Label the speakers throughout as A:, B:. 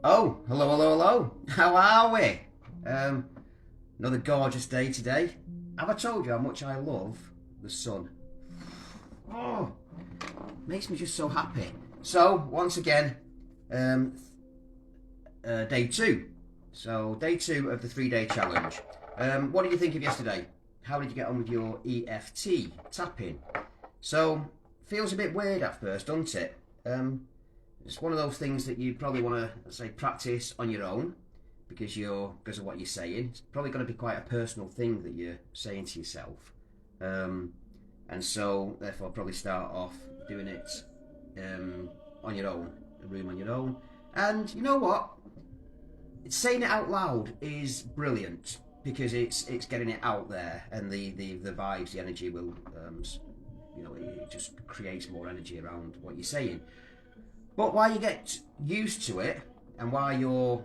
A: Oh, hello, hello, hello. How are we? Another gorgeous day today. Have I told you how much I love the sun? Oh, makes me just so happy. So, once again, um, day two. So, day two of the 3 day challenge. What did you think of yesterday? How did you get on with your EFT tapping? So, feels a bit weird at first, doesn't it? It's one of those things that you probably want to say practice on your own because of what you're saying. It's probably going to be quite a personal thing that you're saying to yourself, and so therefore probably start off doing it on your own, a room on your own. And you know what? Saying it out loud is brilliant because it's getting it out there, and the vibes, the energy will, it just creates more energy around what you're saying. But while you get used to it and while you're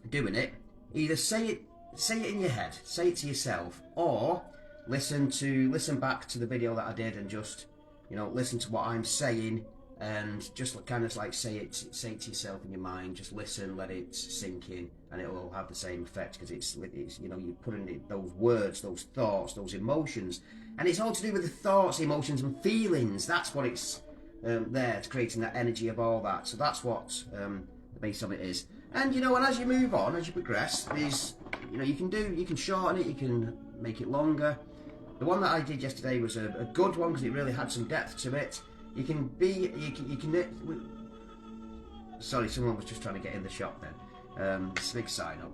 A: doing it, either say it in your head, say it to yourself, or listen back to the video that I did and just listen to what I'm saying and just kind of like say it to yourself in your mind. Just listen, let it sink in, and it will have the same effect because it's you're putting in those words, those thoughts, those emotions, and it's all to do with the thoughts, emotions, and feelings. That's what it's there, to creating that energy of all that. So that's what the base of it is. And and as you move on, as you progress, there's you can shorten it, you can make it longer. The one that I did yesterday was a good one because it really had some depth to it. You can sorry, someone was just trying to get in the shop then. It's a big sign up.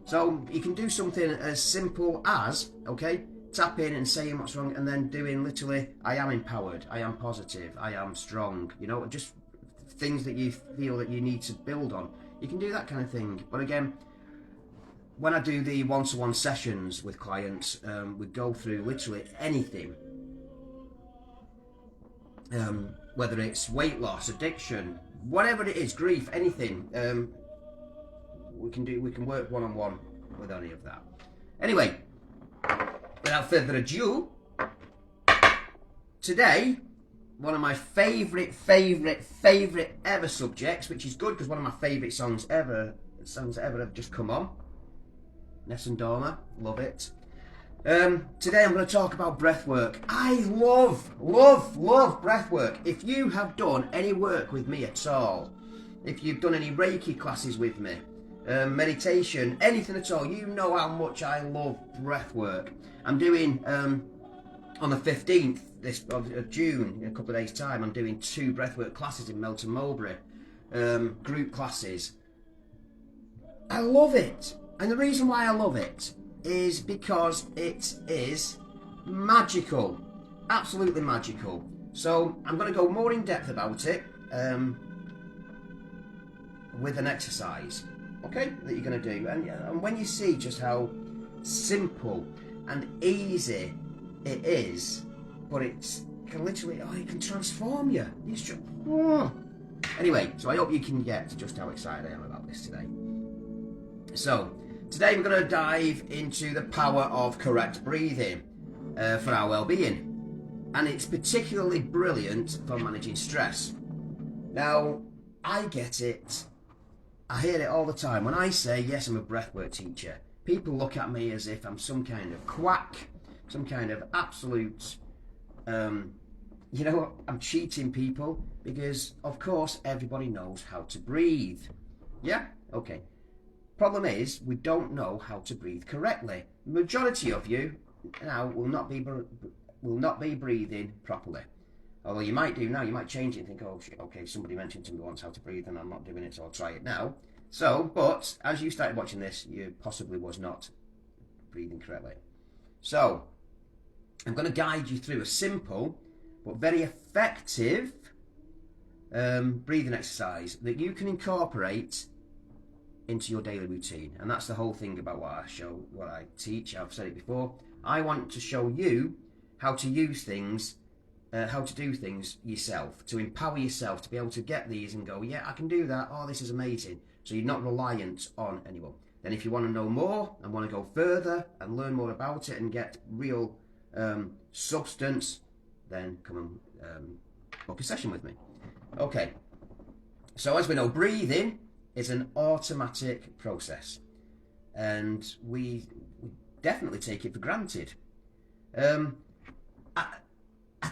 A: So you can do something as simple as, tap in and saying what's wrong, and then doing literally, I am empowered, I am positive, I am strong, just things that you feel that you need to build on. You can do that kind of thing. But again, when I do the one-to-one sessions with clients, we go through literally anything. Whether it's weight loss, addiction, whatever it is, grief, anything, we can work one-on-one with any of that. Anyway, without further ado, today, one of my favourite ever subjects, which is good because one of my favourite songs ever have just come on. Nessun Dorma, love it. Today I'm going to talk about breathwork. I love breathwork. If you have done any work with me at all, if you've done any Reiki classes with me, meditation, anything at all, you know how much I love breathwork. I'm doing on the 15th of June, in a couple of days' time, I'm doing 2 breathwork classes in Melton Mowbray, group classes. I love it, and the reason why I love it is because it is magical, absolutely magical. So I'm going to go more in depth about it with an exercise, that you're going to do, and when you see just how simple and easy it is, but it can literally, it can transform you. Anyway, so I hope you can get just how excited I am about this today. So today we're going to dive into the power of correct breathing for our well-being, and it's particularly brilliant for managing stress. Now, I get it. I hear it all the time. When I say, yes, I'm a breathwork teacher, people look at me as if I'm some kind of quack, some kind of absolute, I'm cheating people, because, of course, everybody knows how to breathe. Yeah? Okay. Problem is, we don't know how to breathe correctly. The majority of you now will not be breathing properly. Although you might do now, you might change it and think, oh shit, okay, somebody mentioned to me once how to breathe and I'm not doing it, so I'll try it now. So, but as you started watching this, you possibly was not breathing correctly. So, I'm going to guide you through a simple but very effective breathing exercise that you can incorporate into your daily routine. And that's the whole thing about what I teach. I've said it before. I want to show you how to use things, how to do things yourself, to empower yourself to be able to get these and go, yeah, I can do that. Oh, this is amazing. So you're not reliant on anyone. Then if you want to know more and want to go further and learn more about it and get real substance, then come and book a session with me. Okay. So as we know, breathing is an automatic process, and we definitely take it for granted. I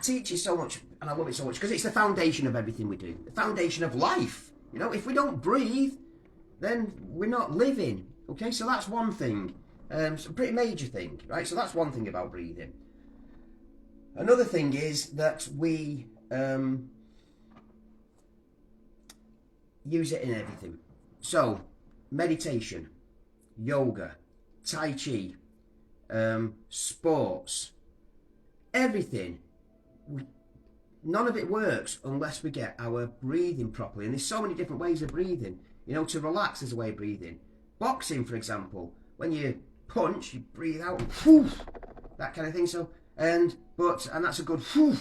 A: teach it so much, and I love it so much, because it's the foundation of everything we do, the foundation of life. You know, if we don't breathe, then we're not living. Okay, so that's one thing. It's a pretty major thing, right? So that's one thing about breathing. Another thing is that we use it in everything. So, meditation, yoga, tai chi, sports, everything. None of it works unless we get our breathing properly. And there's so many different ways of breathing. You know, to relax is a way of breathing. Boxing, for example, when you punch, you breathe out, and whoosh, that kind of thing. So, and that's a good whoosh.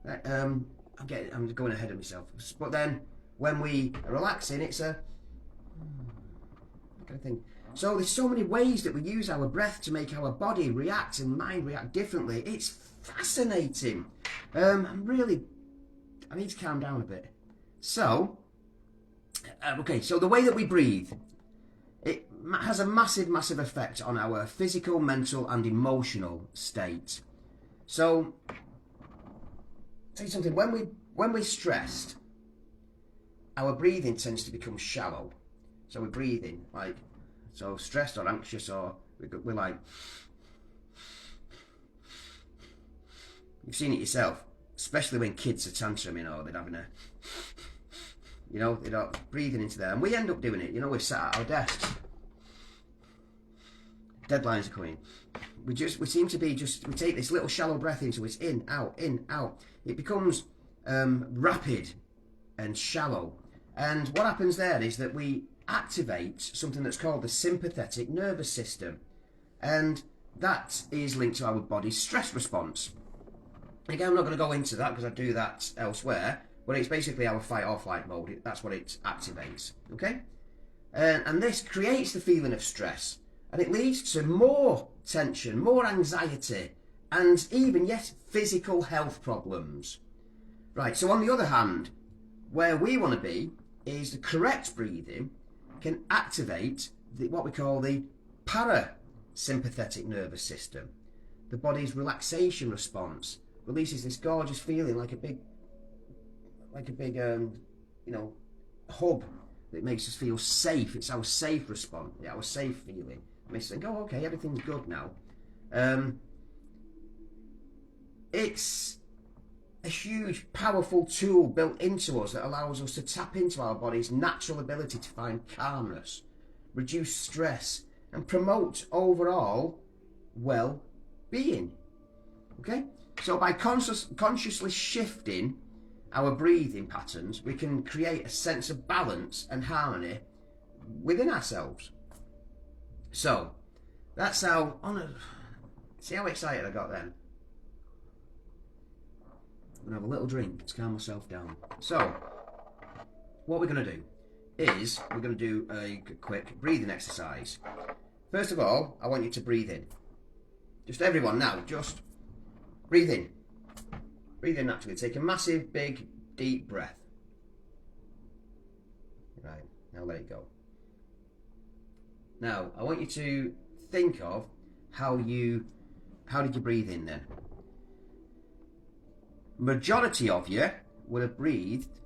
A: I'm going ahead of myself. But then when we are relaxing, it's a kind of thing. So there's so many ways that we use our breath to make our body react and mind react differently. It's fascinating. I need to calm down a bit. So, so the way that we breathe, it has a massive, massive effect on our physical, mental, and emotional state. So, I'll tell you something. When we're stressed, our breathing tends to become shallow. So we're breathing like, so stressed or anxious, or we're like, you've seen it yourself, especially when kids are tantruming or they're having they're not breathing into there. And we end up doing it. You know, we're sat at our desks. Deadlines are coming. We seem to be we take this little shallow breath in, so it's in, out, in, out. It becomes rapid and shallow. And what happens there is that we activate something that's called the sympathetic nervous system. And that is linked to our body's stress response. Again, I'm not going to go into that because I do that elsewhere, but it's basically our fight or flight mode. That's what it activates, okay? And this creates the feeling of stress, and it leads to more tension, more anxiety, and even, yes, physical health problems. Right, so on the other hand, where we want to be is the correct breathing can activate what we call the parasympathetic nervous system. The body's relaxation response releases this gorgeous feeling like a big hub that makes us feel safe. It's our safe response, our safe feeling. It makes us think, oh, okay, everything's good now. It's a huge, powerful tool built into us that allows us to tap into our body's natural ability to find calmness, reduce stress, and promote overall well-being. Okay? So by consciously shifting our breathing patterns, we can create a sense of balance and harmony within ourselves. So, that's how, see how excited I got then? I'm going to have a little drink to calm myself down. So, what we're going to do is, we're going to do a quick breathing exercise. First of all, I want you to breathe in. Just everyone now, just breathe in. Breathe in naturally. Take a massive, big, deep breath. Right, now let it go. Now, I want you to think of how did you breathe in then? Majority of you would have breathed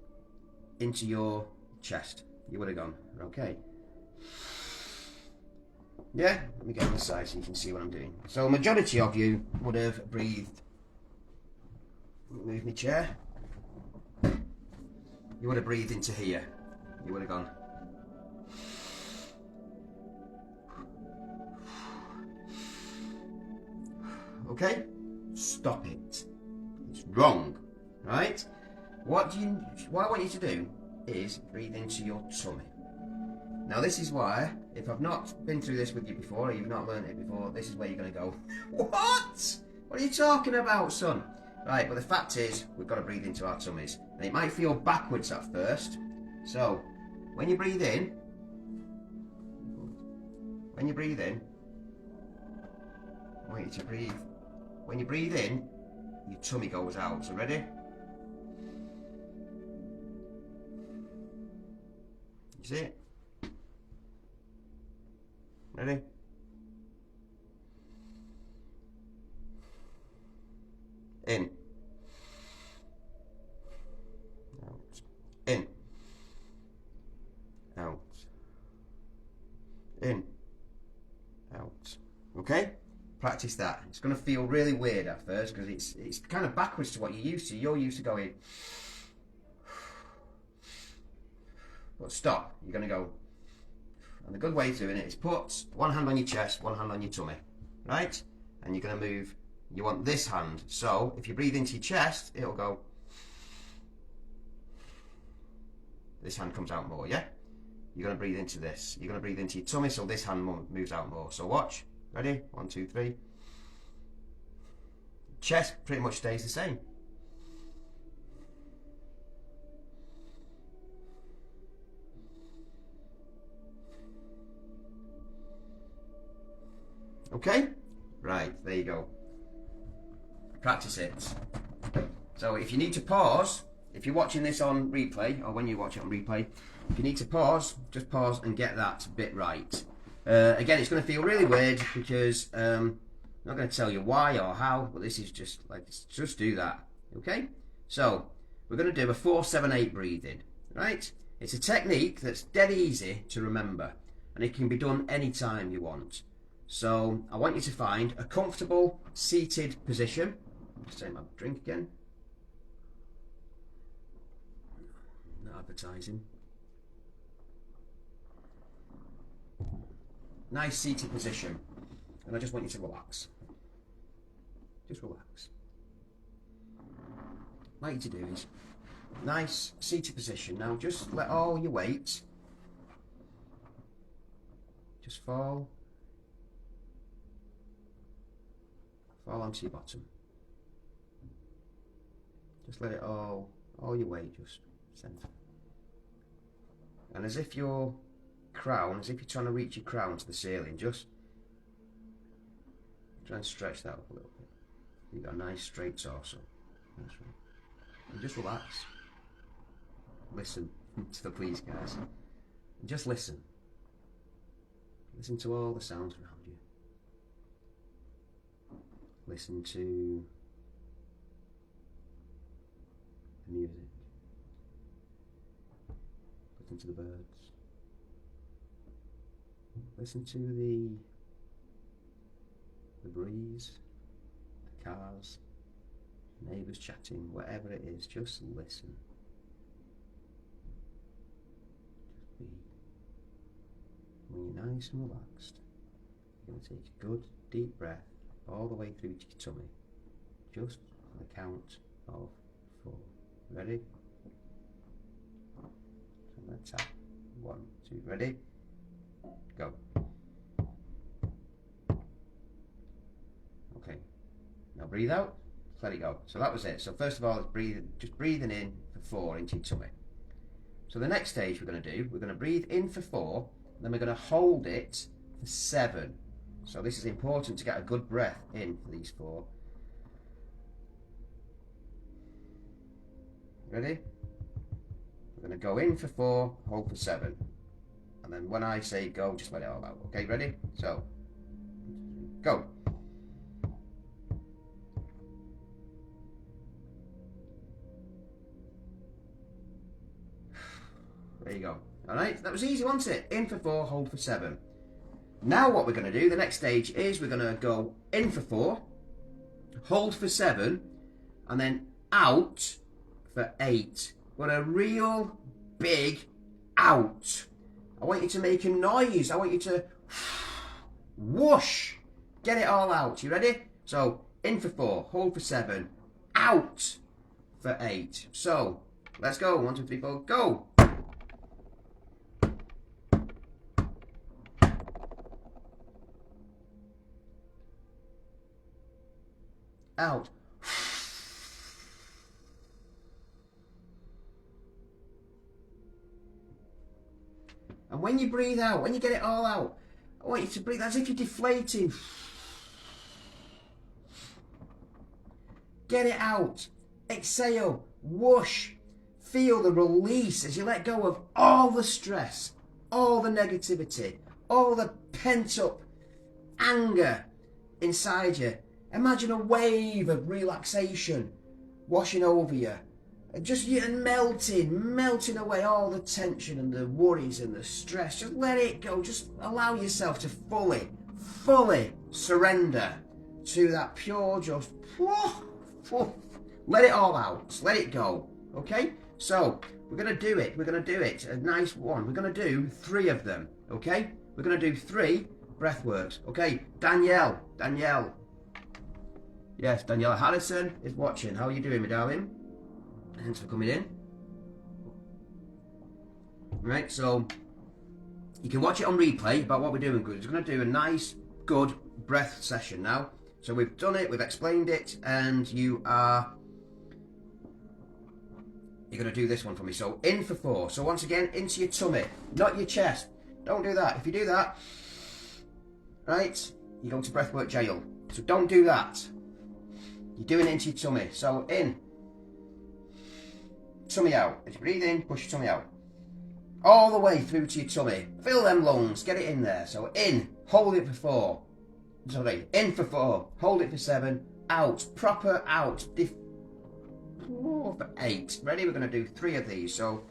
A: into your chest. You would have gone, okay. Yeah, let me get on the side so you can see what I'm doing. So majority of you would have breathed, move my chair. You would have breathed into here. You would have gone. Okay? Stop it. It's wrong. Right? What I want you to do is breathe into your tummy. Now this is why, if I've not been through this with you before, or you've not learned it before, this is where you're going to go, what? What are you talking about, son? Right, but the fact is, we've got to breathe into our tummies. And it might feel backwards at first. So, when you breathe in, I want you to breathe. When you breathe in, your tummy goes out. So ready? You see it? Ready? In. Out. In. Out. In. Out. Okay? Practice that. It's going to feel really weird at first because it's kind of backwards to what you're used to. You're used to going, but stop. You're going to go, and the good way of doing it is put one hand on your chest, one hand on your tummy, right? And you're going to move, you want this hand. So if you breathe into your chest, it'll go, this hand comes out more, yeah? You're going to breathe into this. You're going to breathe into your tummy, so this hand moves out more. So watch. Ready? 1, 2, 3. Chest pretty much stays the same. Okay? Right, there you go. Practice it. So if you need to pause, if you're watching this on replay, or when you watch it on replay, if you need to pause, just pause and get that bit right. Again, it's going to feel really weird because I'm not going to tell you why or how, but this is just like, just do that. Okay? So we're going to do a 4-7-8 breathing, right? It's a technique that's dead easy to remember, and it can be done anytime you want. So I want you to find a comfortable seated position. Just take my drink again. No advertising. Nice seated position, and I just want you to relax. Just relax. What you to do is nice seated position. Now just let all your weight just fall onto your bottom. Just let it all your weight just center. And as if your crown, as if you're trying to reach your crown to the ceiling, just try and stretch that up a little bit. You've got a nice straight torso. That's right. And just relax. Listen to the please, guys. And just listen. Listen to all the sounds around you. Listen to the music. Listen to the birds. Listen to the breeze, the cars, neighbours chatting, whatever it is, just listen. Just be. When you're nice and relaxed, you're going to take a good deep breath all the way through to your tummy, just on the count of 4. Ready? So let's tap. 1, 2, ready? Go. Okay. Now breathe out. Let it go. So that was it. So first of all, just breathing in for 4 into your tummy. So the next stage we're going to do, we're going to breathe in for 4, and then we're going to hold it for 7. So this is important to get a good breath in for these 4. Ready? We're going to go in for 4, hold for 7. And then when I say go, just let it all out. Okay, ready? So, go. There you go. Alright, that was easy, wasn't it? In for 4, hold for 7. Now what we're going to do, the next stage is we're going to go in for 4, hold for 7, and then out for 8. But a real big out. I want you to make a noise. I want you to whoosh. Get it all out. You ready? So, in for 4, hold for 7, out for 8. So, let's go. 1, 2, 3, 4, go. Out. And when you breathe out, when you get it all out, I want you to breathe as if you're deflating. Get it out. Exhale. Whoosh. Feel the release as you let go of all the stress, all the negativity, all the pent up anger inside you. Imagine a wave of relaxation washing over you, and melting away all the tension and the worries and the stress. Just let it go. Just allow yourself to fully surrender to that pure, just let it all out. Just let it go. Okay? So we're gonna do it. A nice one. We're gonna do 3 of them. Okay? We're gonna do 3 breathworks. Okay, Danielle. Yes, Daniela Harrison is watching. How are you doing, my darling? Thanks for coming in. Right, so you can watch it on replay about what we're doing. Good. We're going to do a nice, good breath session now. So we've done it, we've explained it, and you're going to do this one for me. So in for 4. So once again, into your tummy, not your chest. Don't do that. If you do that, right, you go to breathwork jail. So don't do that. You're doing it into your tummy. So in, tummy out. As you breathe in, push your tummy out. All the way through to your tummy. Fill them lungs, get it in there. So in, hold it for 4. Sorry, in for 4, hold it for 7, out, proper out. 4 for 8. Ready? We're going to do 3 of these. So,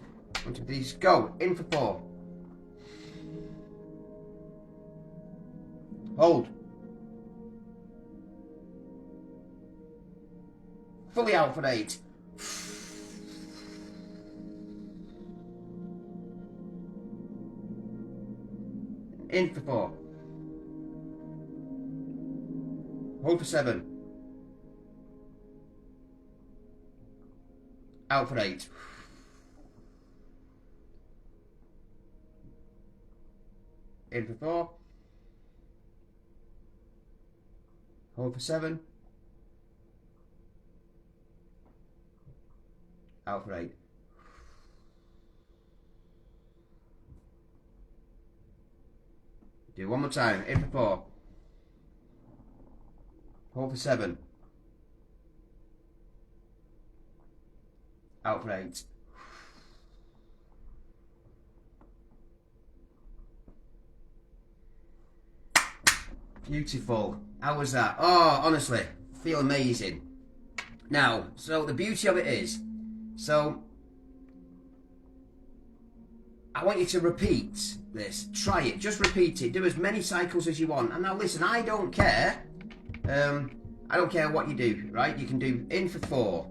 A: 1, 2, 3, go. In for 4. Hold. Fully out for 8. In for 4. Hold for 7. Out for 8. In for 4. Hold for 7. Out for 8. Do one more time. In for 4. Hold for 7. Out for 8. Beautiful. How was that? Oh, honestly, feel amazing. Now, so the beauty of it is, so I want you to repeat this. Try it. Just repeat it. Do as many cycles as you want. And now listen, I don't care. I don't care what you do, right? You can do in for 4,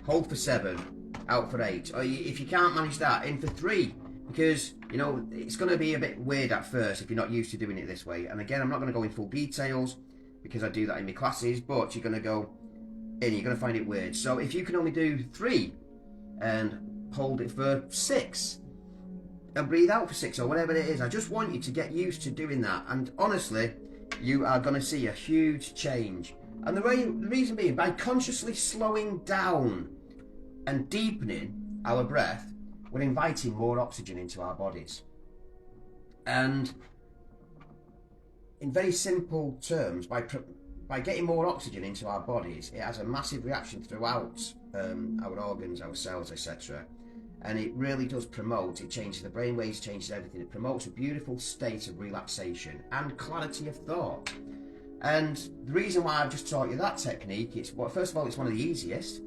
A: hold for 7, out for 8. Or if you can't manage that, in for 3. Because, you know, it's going to be a bit weird at first if you're not used to doing it this way. And again, I'm not going to go in full details because I do that in my classes. But you're going to go in, you're going to find it weird. So if you can only do 3 and hold it for 6 and breathe out for 6 or whatever it is, I just want you to get used to doing that. And honestly, you are going to see a huge change. And the reason being, by consciously slowing down and deepening our breath, we're inviting more oxygen into our bodies. And in very simple terms, by getting more oxygen into our bodies, it has a massive reaction throughout our organs, our cells, etc. And it really does promote, it changes the brainwaves, changes everything. It promotes a beautiful state of relaxation and clarity of thought. And the reason why I've just taught you that technique, first of all, it's one of the easiest,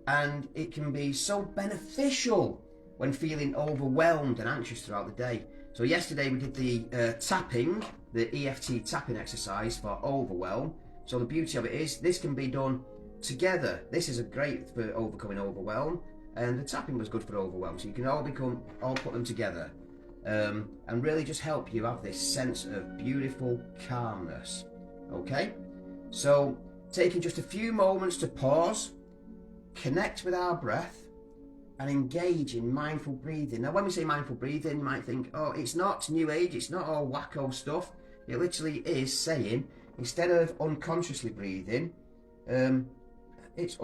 A: and it can be so beneficial when feeling overwhelmed and anxious throughout the day. So yesterday we did the tapping, the EFT tapping exercise for overwhelm. So the beauty of it is this can be done together. This is great for overcoming overwhelm, and the tapping was good for overwhelm. So you can all put them together, and really just help you have this sense of beautiful calmness. Okay, so taking just a few moments to pause, connect with our breath, and engage in mindful breathing. Now, when we say mindful breathing, you might think, oh, it's not new age, it's not all wacko stuff. It literally is saying, instead of unconsciously breathing, it's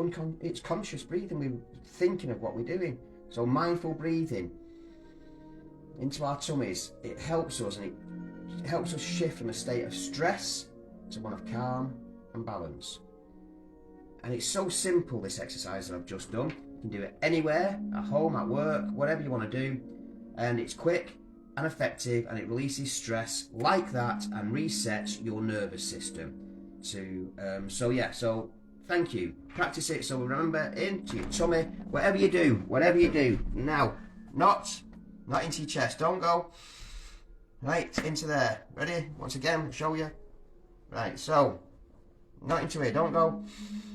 A: conscious breathing. We're thinking of what we're doing. So mindful breathing into our tummies, it helps us, and it helps us shift from a state of stress to one of calm and balance. And it's so simple, this exercise that I've just done. You can do it anywhere, at home, at work, whatever you want to do, and it's quick and effective, and it releases stress like that and resets your nervous system to so thank you. Practice it. So remember, into your tummy, whatever you do now, not into your chest. Don't go right into there. Ready? Once again, I'll show you. Right, so not into it. Don't go.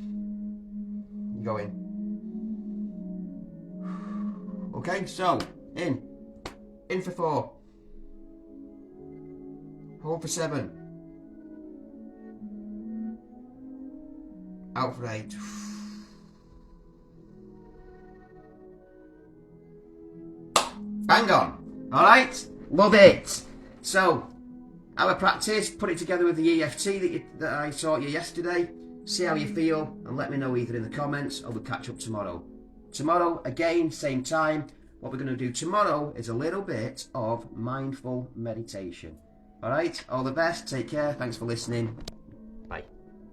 A: You go in. Okay, so in for 4, hold for 7, out for 8. Bang on. All right, love it. So have a practice, put it together with the EFT that I taught you yesterday. See how you feel, and let me know either in the comments, or we'll catch up tomorrow. Tomorrow, again, same time. What we're going to do tomorrow is a little bit of mindful meditation. All right, all the best. Take care. Thanks for listening.